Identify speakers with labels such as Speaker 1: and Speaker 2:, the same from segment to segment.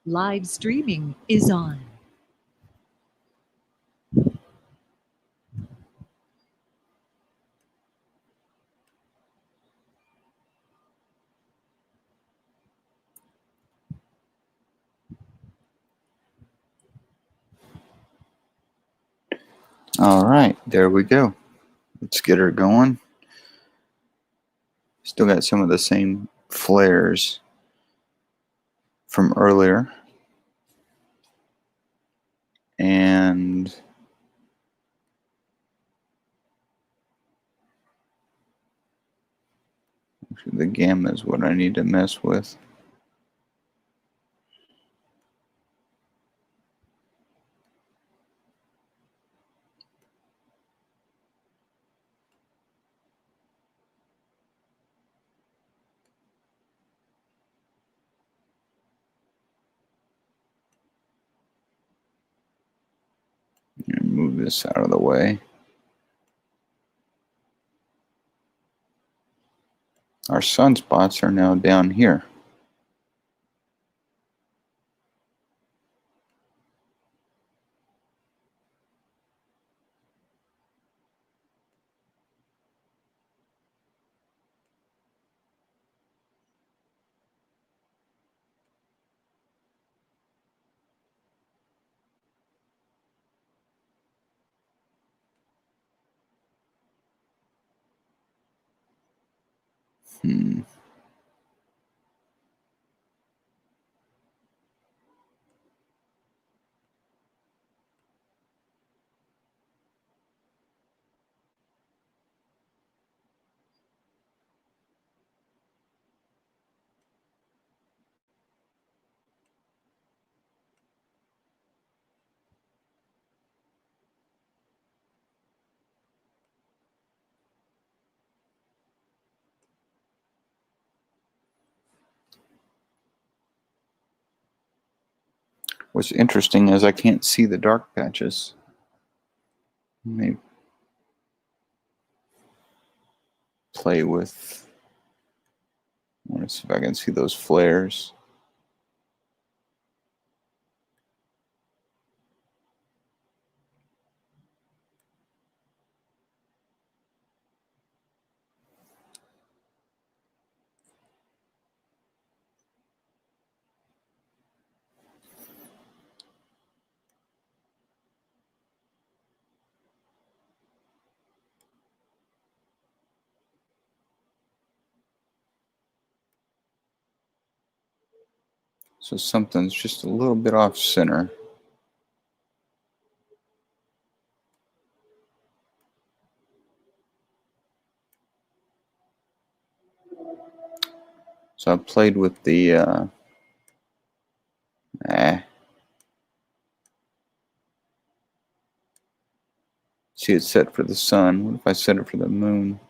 Speaker 1: Live streaming is on.
Speaker 2: All right, there we go. Let's get her going. Still got some of the same flares from earlier. And the gamma is what I need to mess with. Move this out of the way. Our sunspots are now down here. What's interesting is I can't see the dark patches. Let me play with. I want to see if I can see those flares. So something's just a little bit off center. So I played with the see, it's set for the sun. What if I set it for the moon?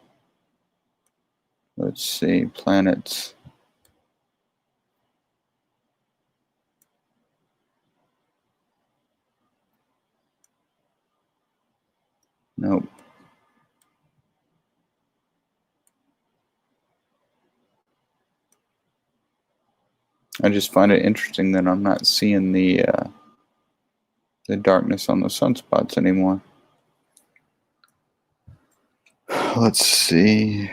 Speaker 2: Let's see, planets. Nope. I just find it interesting that I'm not seeing the darkness on the sunspots anymore. Let's see.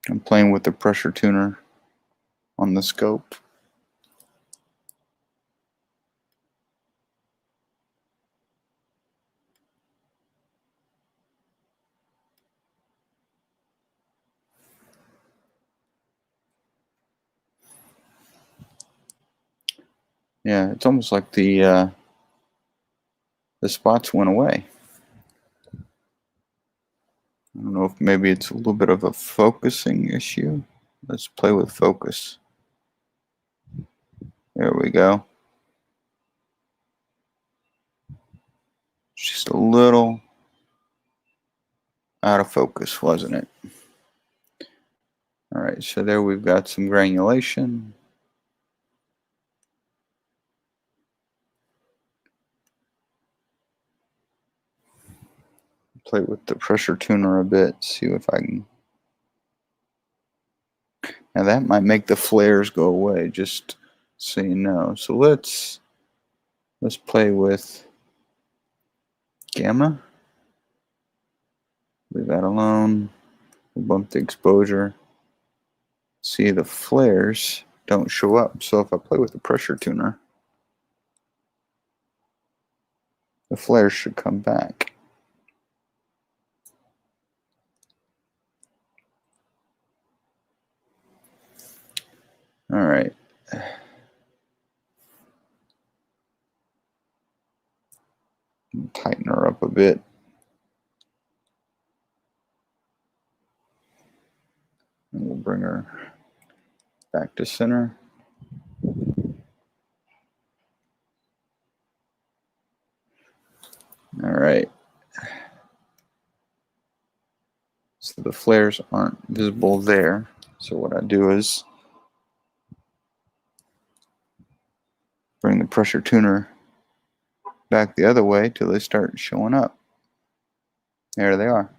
Speaker 2: I'm playing with the pressure tuner on the scope. Yeah, it's almost like the spots went away. I don't know if maybe it's a little bit of a focusing issue. Let's play with focus. There we go. Just a little out of focus, wasn't it? All right, so there we've got some granulation. play with the pressure tuner a bit, see if I can. Now that might make the flares go away, just so you know. So let's play with gamma. Leave that alone. We'll bump the exposure. See, the flares don't show up. So if I play with the pressure tuner, the flares should come back. All right. Tighten her up a bit. And we'll bring her back to center. All right. So the flares aren't visible there. So what I do is bring the pressure tuner back the other way till they start showing up. There they are.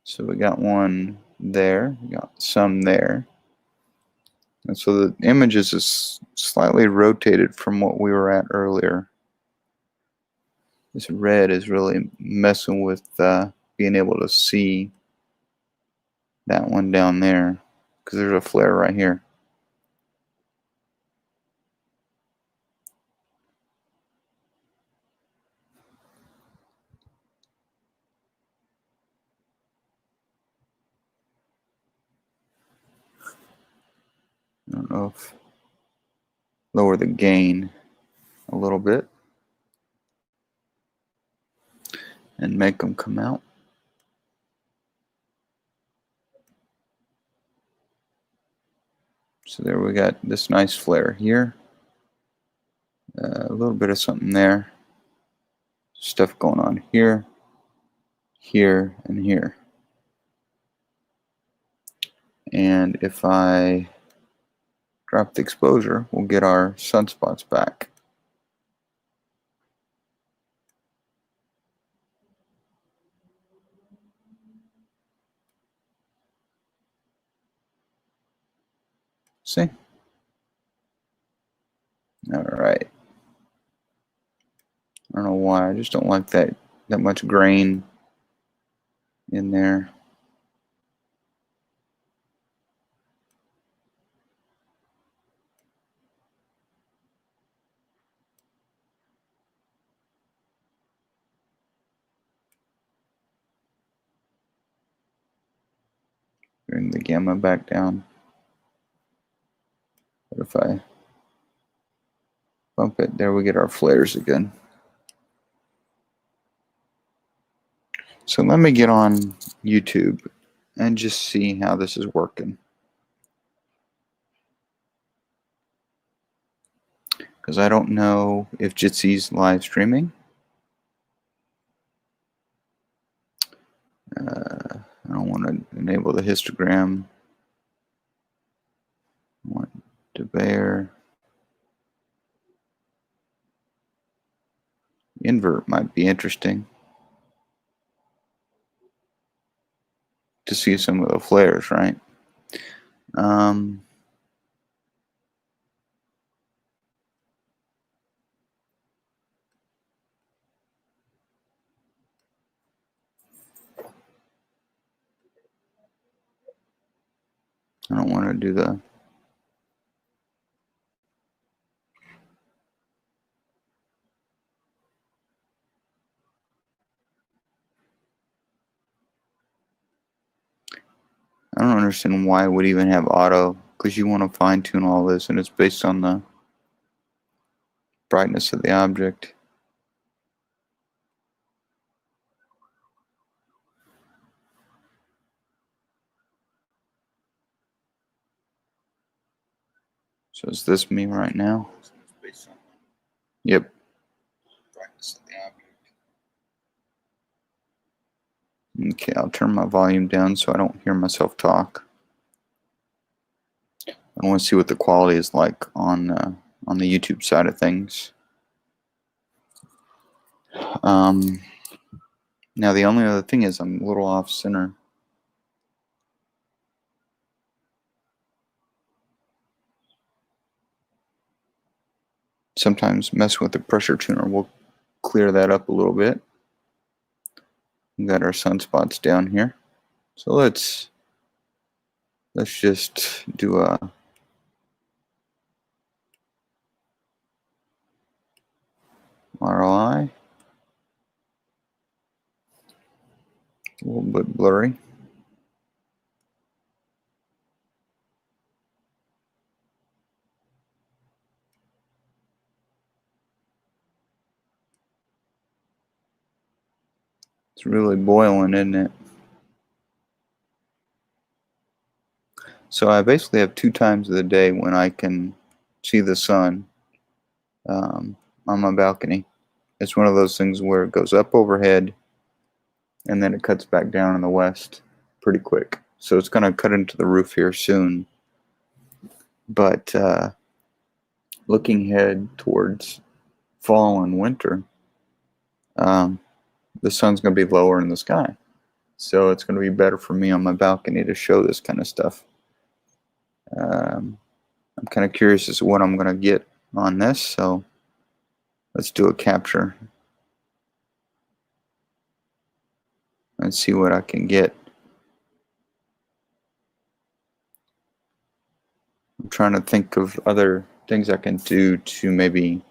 Speaker 2: So we got one there, we got some there. And so the image is slightly rotated from what we were at earlier. This red is really messing with being able to see that one down there, because there's a flare right here. I don't know if lower the gain a little bit and make them come out. So there we got this nice flare here. A little bit of something there. Stuff going on here, here, and here. And if I drop the exposure, we'll get our sunspots back. See? All right. I don't know why. I just don't like that much grain in there. Bring the gamma back down. What if I bump it? There we get our flares again. So let me get on YouTube and just see how this is working. Because I don't know if Jitsy's live streaming. I don't want to enable the histogram. I want to bear. Invert might be interesting to see some of the flares, right? I don't want to do the I don't understand why it would even have auto, because you want to fine tune all this and it's based on the brightness of the object. So is this me right now? Yep. Brightness of the object. Okay, I'll turn my volume down so I don't hear myself talk. I want to see what the quality is like on the YouTube side of things. Now the only other thing is I'm a little off center. Sometimes messing with the pressure tuner will clear that up a little bit. We got our sunspots down here. So let's just do a ROI. A little bit blurry. It's really boiling, isn't it? So I basically have 2 times of the day when I can see the sun on my balcony. It's one of those things where it goes up overhead and then it cuts back down in the west pretty quick. So it's going to cut into the roof here soon. But looking ahead towards fall and winter, the sun's going to be lower in the sky. So it's going to be better for me on my balcony to show this kind of stuff. I'm kind of curious as to what I'm going to get on this, so let's do a capture and see what I can get. I'm trying to think of other things I can do to maybe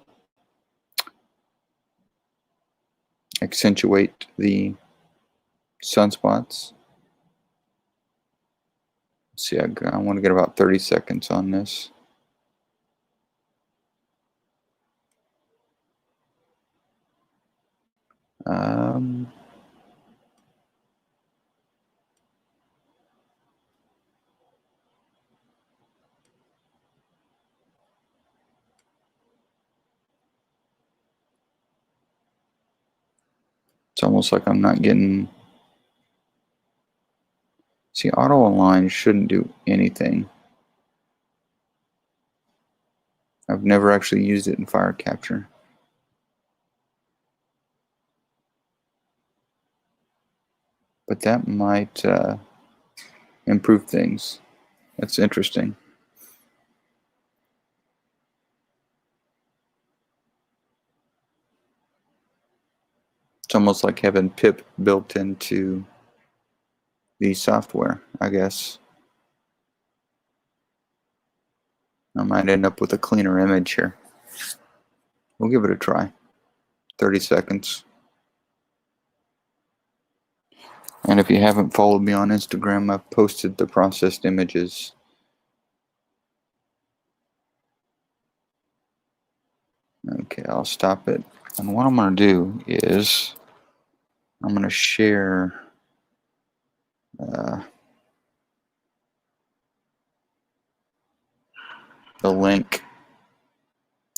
Speaker 2: accentuate the sunspots. Let's see, I want to get about 30 seconds on this. It's almost like I'm not getting... See, auto align shouldn't do anything. I've never actually used it in fire capture. But that might improve things. That's interesting. It's almost like having pip built into the software, I guess. I might end up with a cleaner image here. We'll give it a try. 30 seconds. And if you haven't followed me on Instagram, I've posted the processed images. Okay, I'll stop it. And what I'm going to do is I'm going to share the link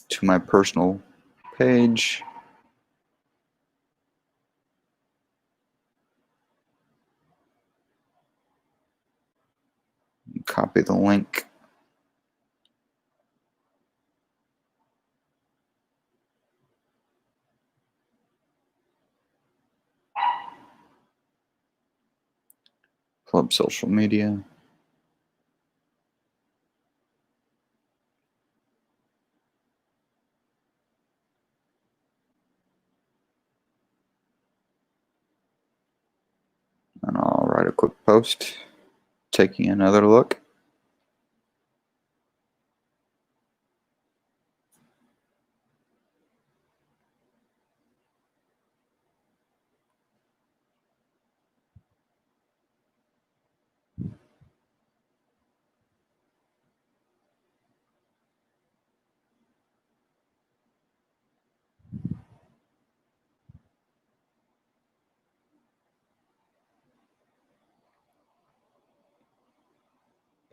Speaker 2: to my personal page. Copy the link. Pull up social media. And I'll write a quick post taking another look.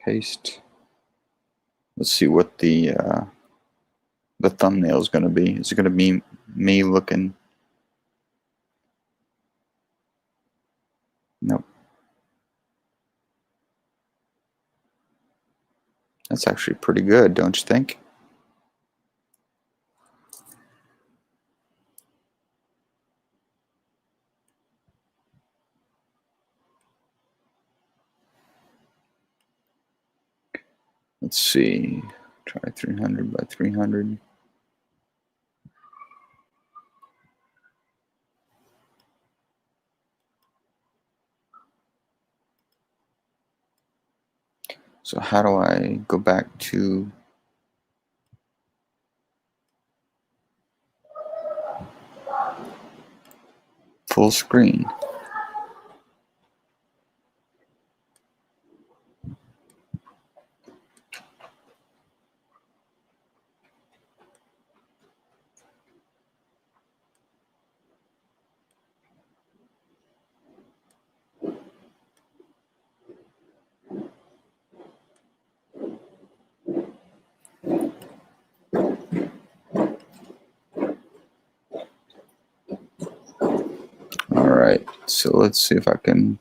Speaker 2: Paste. Let's see what the thumbnail is going to be. Is it going to be me looking? Nope. That's actually pretty good, don't you think? Let's see. Try 300 by 300. So how do I go back to full screen? All right, so let's see if I can.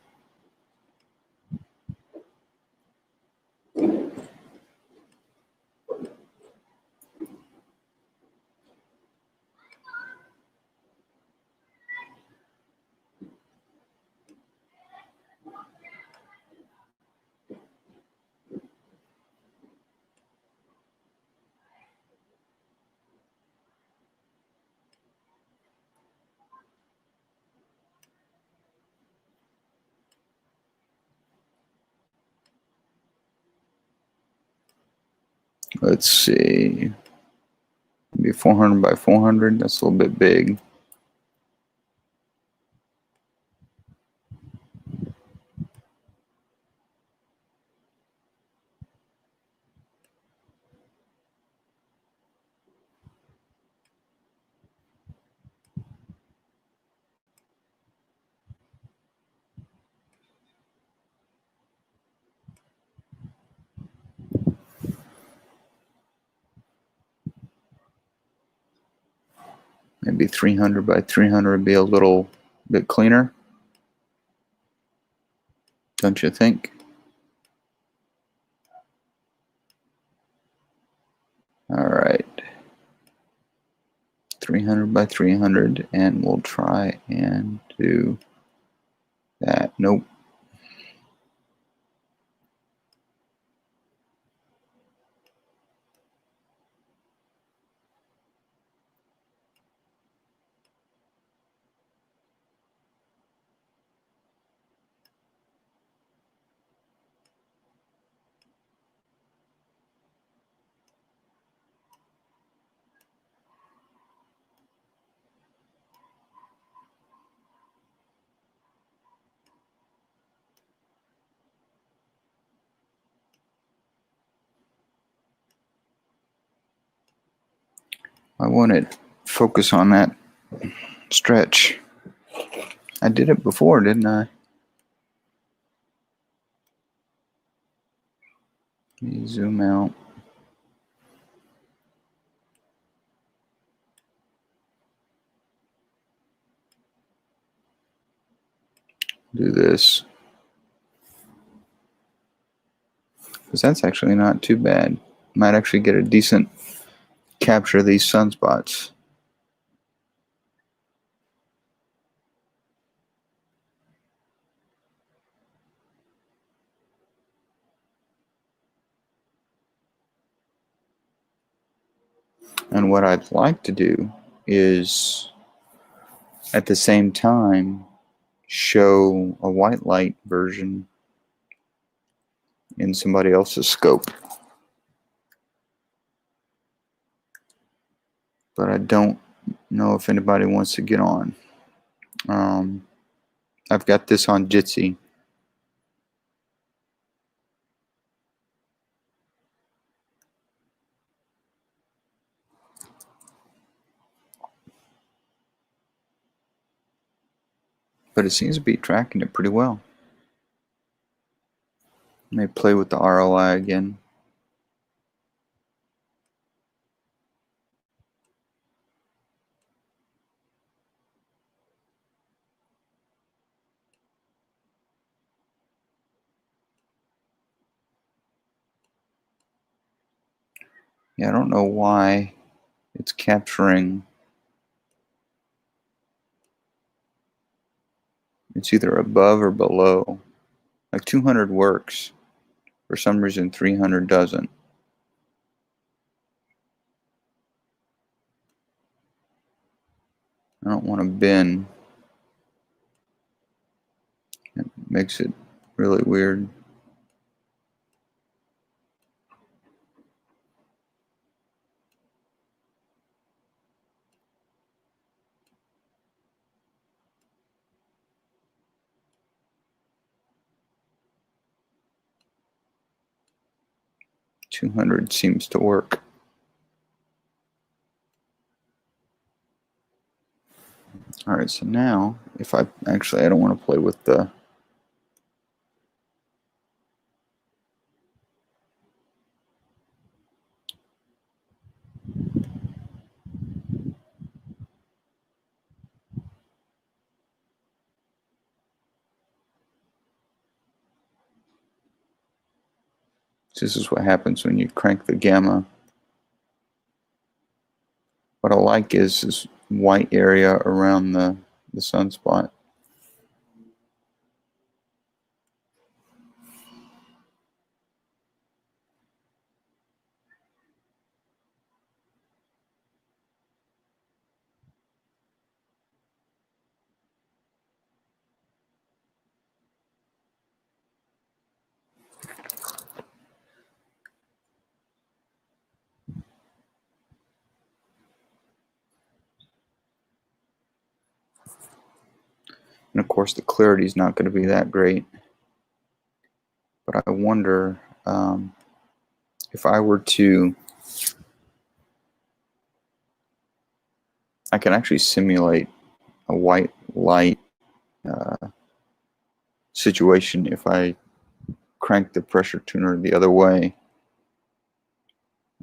Speaker 2: Let's see. Maybe 400 by 400. That's a little bit big. Maybe 300 by 300 would be a little bit cleaner. Don't you think? All right. 300 by 300, and we'll try and do that. Nope. I want to focus on that stretch. I did it before, didn't I? Let me zoom out. Do this. Because that's actually not too bad. Might actually get a decent capture of these sunspots. And what I'd like to do is, at the same time, show a white light version in somebody else's scope. But I don't know if anybody wants to get on. I've got this on Jitsi. But it seems to be tracking it pretty well. May play with the ROI again. Yeah, I don't know why it's capturing. It's either above or below. Like 200 works. For some reason, 300 doesn't. I don't want to bin. It makes it really weird. $200 seems to work. All right, so now if I don't want to play with the this is what happens when you crank the gamma. What I like is this white area around the sunspot. And of course the clarity is not going to be that great. But I wonder if I were to, I can actually simulate a white light situation if I crank the pressure tuner the other way.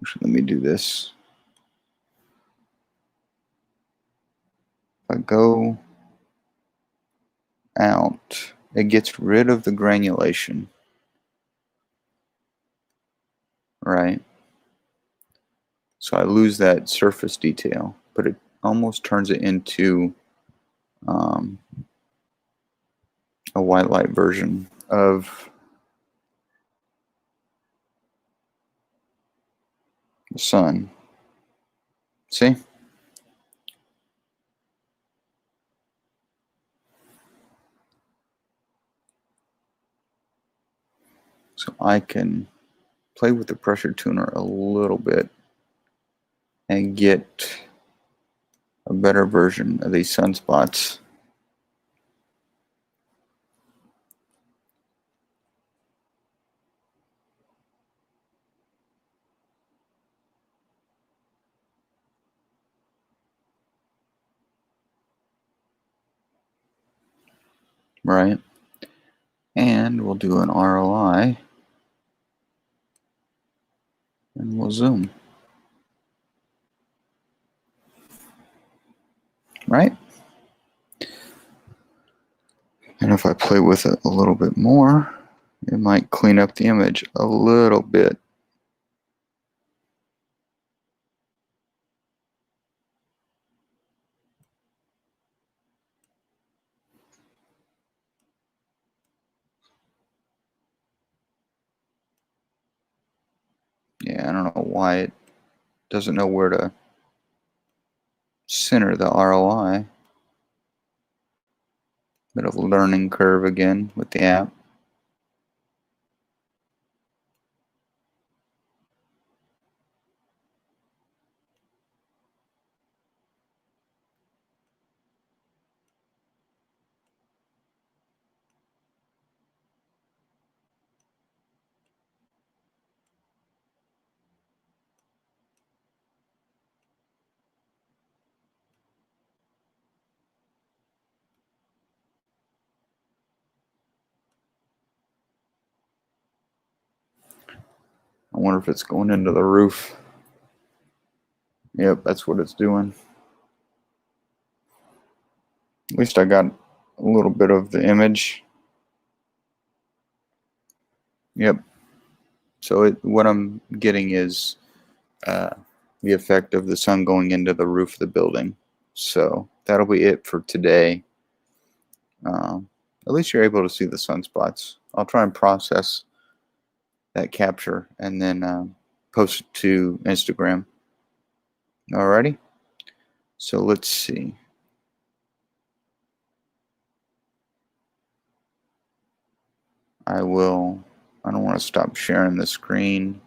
Speaker 2: Actually, let me do this. If I go out, it gets rid of the granulation, right? So I lose that surface detail, but it almost turns it into a white light version of the sun. See? So I can play with the pressure tuner a little bit and get a better version of these sunspots. Right? And we'll do an ROI and we'll zoom. Right? And if I play with it a little bit more, it might clean up the image a little bit. Yeah, I don't know why it doesn't know where to center the ROI. Bit of a learning curve again with the app. I wonder if it's going into the roof. Yep, that's what it's doing. At least I got a little bit of the image. Yep. So what I'm getting is the effect of the sun going into the roof of the building. So that'll be it for today. At least you're able to see the sunspots. I'll try and process that capture and then post it to Instagram. Alrighty. So let's see. I don't want to stop sharing the screen.